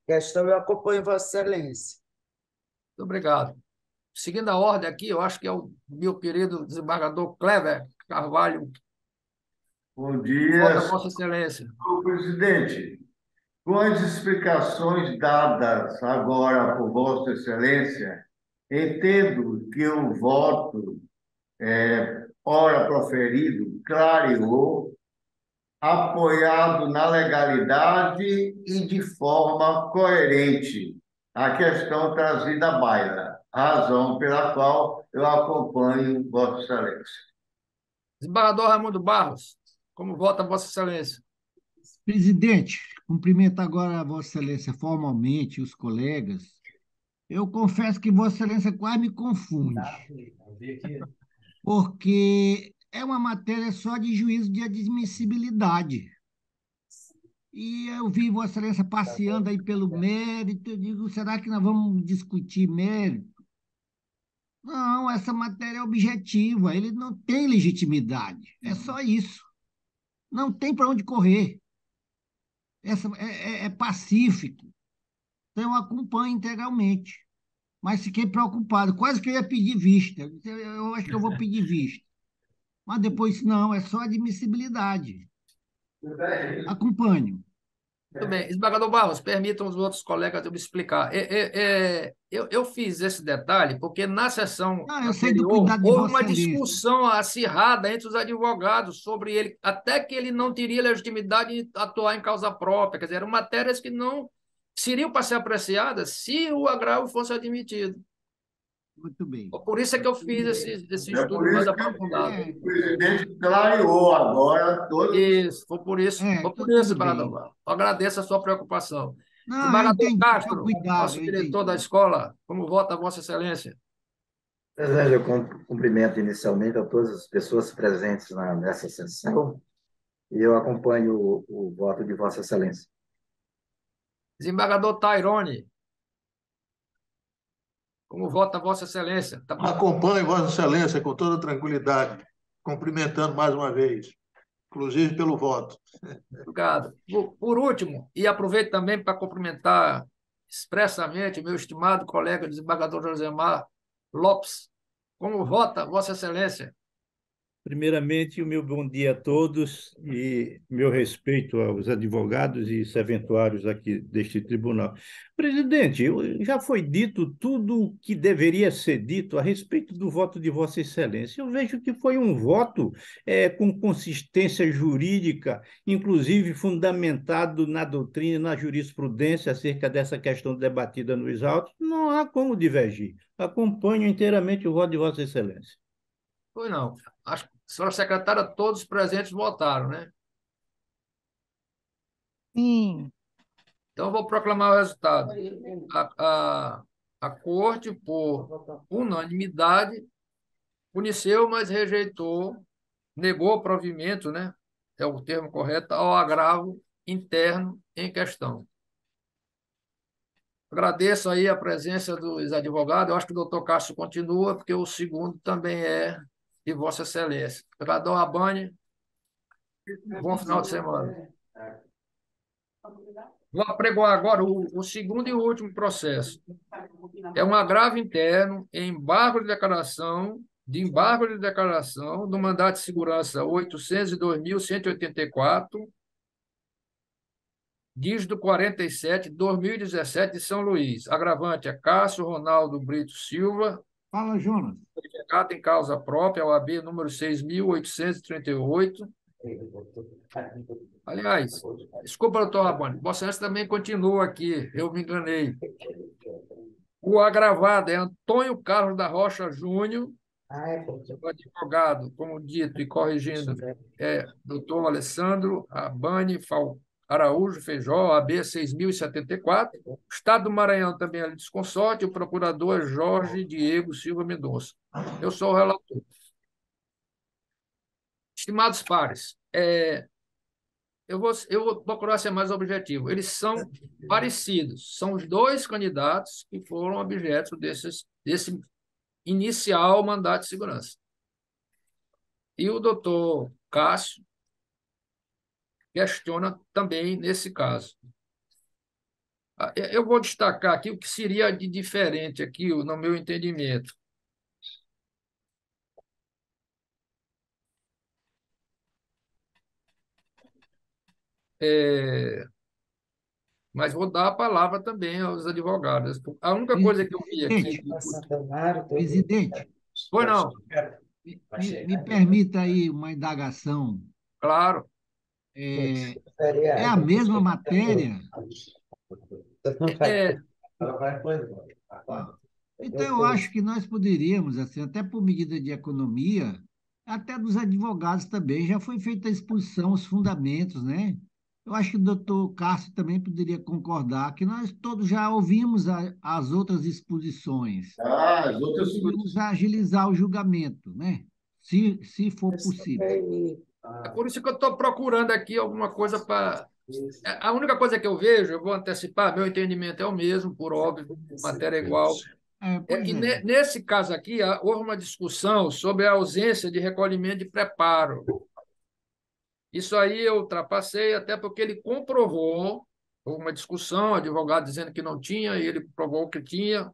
Speaker 5: Questão eu acompanho Vossa Excelência.
Speaker 1: Muito obrigado. Seguindo a ordem aqui, eu acho que é o meu querido desembargador Cleber Carvalho.
Speaker 9: Bom dia,
Speaker 1: Vota Vossa Excelência.
Speaker 9: senhor presidente. Com as explicações dadas agora por Vossa Excelência, entendo que o voto, ora proferido, clareou, apoiado na legalidade e de forma coerente a questão trazida à baila, razão pela qual eu acompanho Vossa Excelência.
Speaker 1: Desembargador Raimundo Barros, como vota Vossa Excelência?
Speaker 10: Presidente, cumprimento agora a Vossa Excelência formalmente, os colegas. Eu confesso que Vossa Excelência quase me confunde, porque é uma matéria só de juízo de admissibilidade. E eu vi Vossa Excelência passeando aí pelo mérito, eu digo, será que nós vamos discutir mérito? Não, essa matéria é objetiva, ele não tem legitimidade, é só isso. Não tem para onde correr. É pacífico. Então, eu acompanho integralmente. Mas fiquei preocupado. Quase que eu ia pedir vista. Eu acho que eu vou pedir vista. Mas depois, não, é só admissibilidade. Acompanho.
Speaker 1: Muito bem. Desembargador Barros, permitam os outros colegas eu me explicar. Eu fiz esse detalhe porque na sessão
Speaker 10: Eu sei do
Speaker 1: anterior
Speaker 10: cuidado de
Speaker 1: houve
Speaker 10: Vossa
Speaker 1: uma
Speaker 10: Excelência.
Speaker 1: discussão acirrada entre os advogados sobre ele, até que ele não teria legitimidade de atuar em causa própria. Quer dizer, eram matérias que não seriam para ser apreciadas se o agravo fosse admitido.
Speaker 10: Muito bem.
Speaker 1: Por isso é que eu fiz esse
Speaker 9: É
Speaker 1: estudo
Speaker 9: por
Speaker 1: mais
Speaker 9: isso que
Speaker 1: aprofundado.
Speaker 9: o presidente clareou agora todos.
Speaker 1: Isso, foi por isso,
Speaker 10: tudo
Speaker 1: desembargador
Speaker 10: bem.
Speaker 1: Barros. Eu agradeço a sua preocupação.
Speaker 10: Não, eu
Speaker 1: Desembargador
Speaker 10: entendi,
Speaker 1: Castro,
Speaker 10: cuidado,
Speaker 1: nosso
Speaker 10: eu
Speaker 1: diretor
Speaker 10: entendi.
Speaker 1: da escola, como vota Vossa Excelência?
Speaker 11: Presidente, eu cumprimento inicialmente a todas as pessoas presentes nessa sessão e eu acompanho o voto de Vossa Excelência.
Speaker 1: Desembargador Tairone, como vota Vossa Excelência?
Speaker 6: Acompanho Vossa Excelência com toda tranquilidade, cumprimentando mais uma vez, inclusive pelo voto.
Speaker 1: Obrigado. Por último, e aproveito também para cumprimentar expressamente meu estimado colega desembargador Josemar Lopes, como vota Vossa Excelência?
Speaker 12: Primeiramente, o meu bom dia a todos e meu respeito aos advogados e serventuários aqui deste tribunal. Presidente, já foi dito tudo o que deveria ser dito a respeito do voto de Vossa Excelência. Eu vejo que foi um voto com consistência jurídica, inclusive fundamentado na doutrina e na jurisprudência acerca dessa questão debatida nos autos. Não há como divergir. Acompanho inteiramente o voto de Vossa Excelência.
Speaker 1: Pois não. Acho que a senhora secretária, todos os presentes votaram, né?
Speaker 2: Sim.
Speaker 1: Então, eu vou proclamar o resultado. A corte, por unanimidade, conheceu, mas rejeitou, negou provimento, né? É o termo correto, ao agravo interno em questão. Agradeço aí a presença dos advogados. Eu acho que o doutor Cássio continua, porque o segundo também é de Vossa Excelência. Obrigadão, Abane. Bom final de semana. Vou apregoar agora o segundo e o último processo. É um agravo interno em embargo de declaração do mandato de segurança 802.184, dígito 47, 2017, de São Luís. Agravante é Cássio Ronaldo Brito Silva,
Speaker 10: Fala, Jonas.
Speaker 1: Verificado em causa própria, OAB número 6.838. Aliás, desculpa, doutor Rabone, Vossa Excelência também continua aqui, eu me enganei. O agravado é Antônio Carlos da Rocha Júnior, o advogado, como dito e corrigindo, é doutor Alessandro Abane Araújo Feijó, AB 6.074. O Estado do Maranhão também é desconsorte, o procurador é Jorge Diego Silva Mendonça. Eu sou o relator. Estimados pares, eu vou procurar ser mais objetivo. Eles são parecidos, são os dois candidatos que foram objeto desse inicial mandato de segurança. E o doutor Cássio questiona também nesse caso. Eu vou destacar aqui o que seria de diferente aqui, no meu entendimento. Mas vou dar a palavra também aos advogados. A única coisa que eu vi aqui...
Speaker 10: Presidente,
Speaker 1: Foi não.
Speaker 10: Me permita aí uma indagação.
Speaker 1: Claro.
Speaker 10: É a mesma matéria? Então, eu acho que nós poderíamos, assim, até por medida de economia, até dos advogados também, já foi feita a exposição, os fundamentos, né? Eu acho que o doutor Cássio também poderia concordar que nós todos já ouvimos as outras exposições.
Speaker 9: As outras
Speaker 10: poderíamos agilizar o julgamento, né? Se for possível.
Speaker 1: É por isso que eu estou procurando aqui alguma coisa para... A única coisa que eu vejo, eu vou antecipar, meu entendimento é o mesmo, por óbvio, matéria igual. É que nesse caso aqui, houve uma discussão sobre a ausência de recolhimento de preparo. Isso aí eu ultrapassei, até porque ele comprovou, houve uma discussão, advogado dizendo que não tinha, e ele provou que tinha.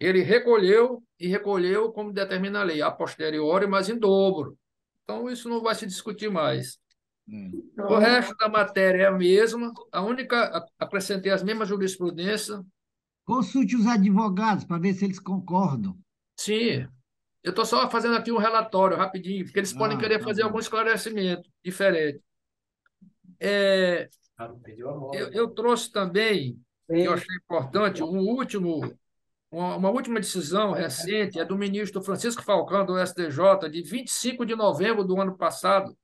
Speaker 1: Ele recolheu, e recolheu como determina a lei, a posteriori, mas em dobro. Então, isso não vai se discutir mais. O resto da matéria é a mesma, a única, acrescentei as mesmas jurisprudências.
Speaker 10: Consulte os advogados para ver se eles concordam.
Speaker 1: Sim, eu estou só fazendo aqui um relatório rapidinho, porque eles podem querer fazer algum esclarecimento diferente. Eu trouxe também, que eu achei importante, uma última decisão recente, é do ministro Francisco Falcão, do STJ, de 25 de novembro do ano passado,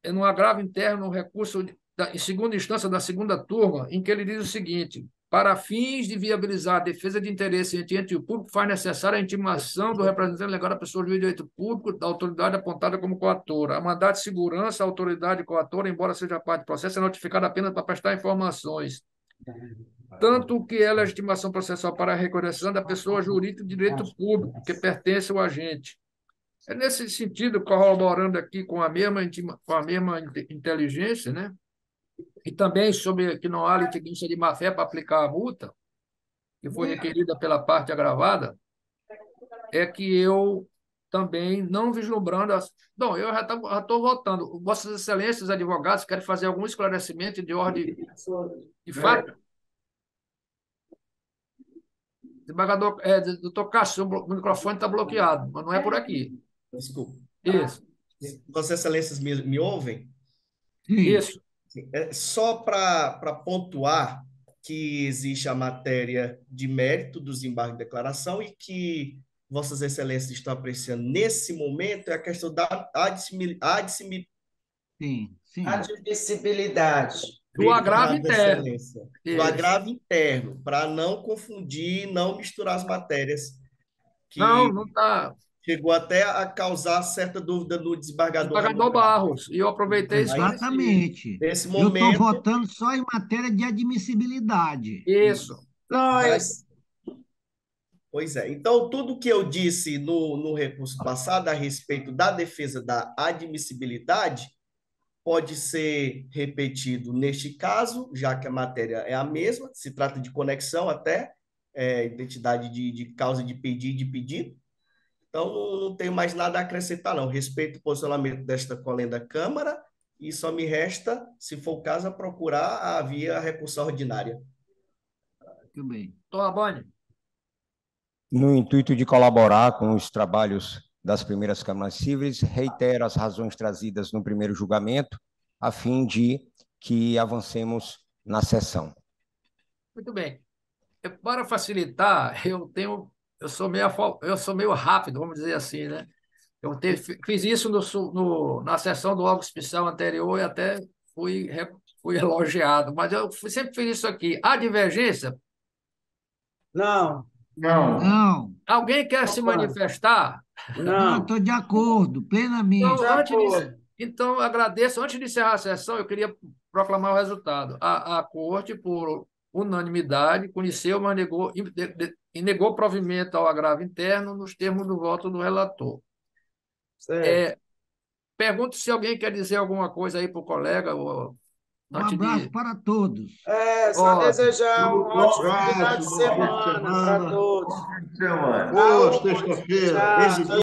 Speaker 1: no agravo interno, no recurso em segunda instância da segunda turma, em que ele diz o seguinte: para fins de viabilizar a defesa de interesse entre ente e o público, faz necessária a intimação do representante legal da pessoa jurídica de direito público, da autoridade apontada como coatora. A mandado de segurança, a autoridade coatora, embora seja parte do processo, é notificada apenas para prestar informações. Tanto que é legitimação processual para a reconhecimento da pessoa jurídica de direito público, que pertence ao agente. É nesse sentido, corroborando aqui com a mesma inteligência, né? E também sobre que não há litigância de má-fé para aplicar a multa, que foi requerida pela parte agravada, é que eu também, não vislumbrando... Bom, eu já estou votando. Vossas Excelências, advogados, querem fazer algum esclarecimento de ordem de fato? Desembargador, doutor Cássio, o microfone está bloqueado, mas não é por aqui.
Speaker 4: Desculpa.
Speaker 1: Isso.
Speaker 4: Vossas Excelências me ouvem?
Speaker 1: Isso.
Speaker 4: Só para pontuar que existe a matéria de mérito dos embargos de declaração e que Vossas Excelências estão apreciando nesse momento é a questão da
Speaker 5: admissibilidade.
Speaker 1: Do agravo interno.
Speaker 4: Do agravo interno, para não confundir, não misturar as matérias. Que
Speaker 1: não está.
Speaker 4: Chegou até a causar certa dúvida no desembargador.
Speaker 1: Desembargador Barros, e eu aproveitei isso.
Speaker 10: Exatamente.
Speaker 4: Nesse
Speaker 10: momento, eu estou votando só em matéria de admissibilidade.
Speaker 1: Isso.
Speaker 4: Pois é. Então, tudo que eu disse no recurso passado a respeito da defesa da admissibilidade pode ser repetido neste caso, já que a matéria é a mesma, se trata de conexão até, identidade de causa de pedido. Então, não tenho mais nada a acrescentar, não. Respeito o posicionamento desta colenda Câmara e só me resta, se for o caso, procurar a via recursal ordinária.
Speaker 10: Muito bem.
Speaker 1: Doutor Rabone.
Speaker 7: no intuito de colaborar com os trabalhos das primeiras câmaras cíveis, reitero as razões trazidas no primeiro julgamento, a fim de que avancemos na sessão.
Speaker 1: Muito bem. Para facilitar, eu sou meio rápido, vamos dizer assim, né? Fiz isso na sessão do órgão especial anterior e até fui elogiado, mas eu sempre fiz isso aqui. Há divergência?
Speaker 5: Não.
Speaker 9: Não.
Speaker 10: Não,
Speaker 1: Alguém quer se manifestar?
Speaker 5: Não.
Speaker 10: estou de acordo, plenamente.
Speaker 1: Então, agradeço. Antes de encerrar a sessão, eu queria proclamar o resultado. A Corte, por unanimidade, conheceu, mas negou provimento ao agravo interno nos termos do voto do relator.
Speaker 5: Certo.
Speaker 1: Pergunto se alguém quer dizer alguma coisa aí para o colega.
Speaker 10: Um abraço para todos.
Speaker 5: Só desejar um ótimo
Speaker 6: abraço,
Speaker 5: final de
Speaker 6: bom fim de
Speaker 5: semana para
Speaker 6: semana.
Speaker 5: todos.
Speaker 6: Boa sexta-feira.
Speaker 5: Tchau.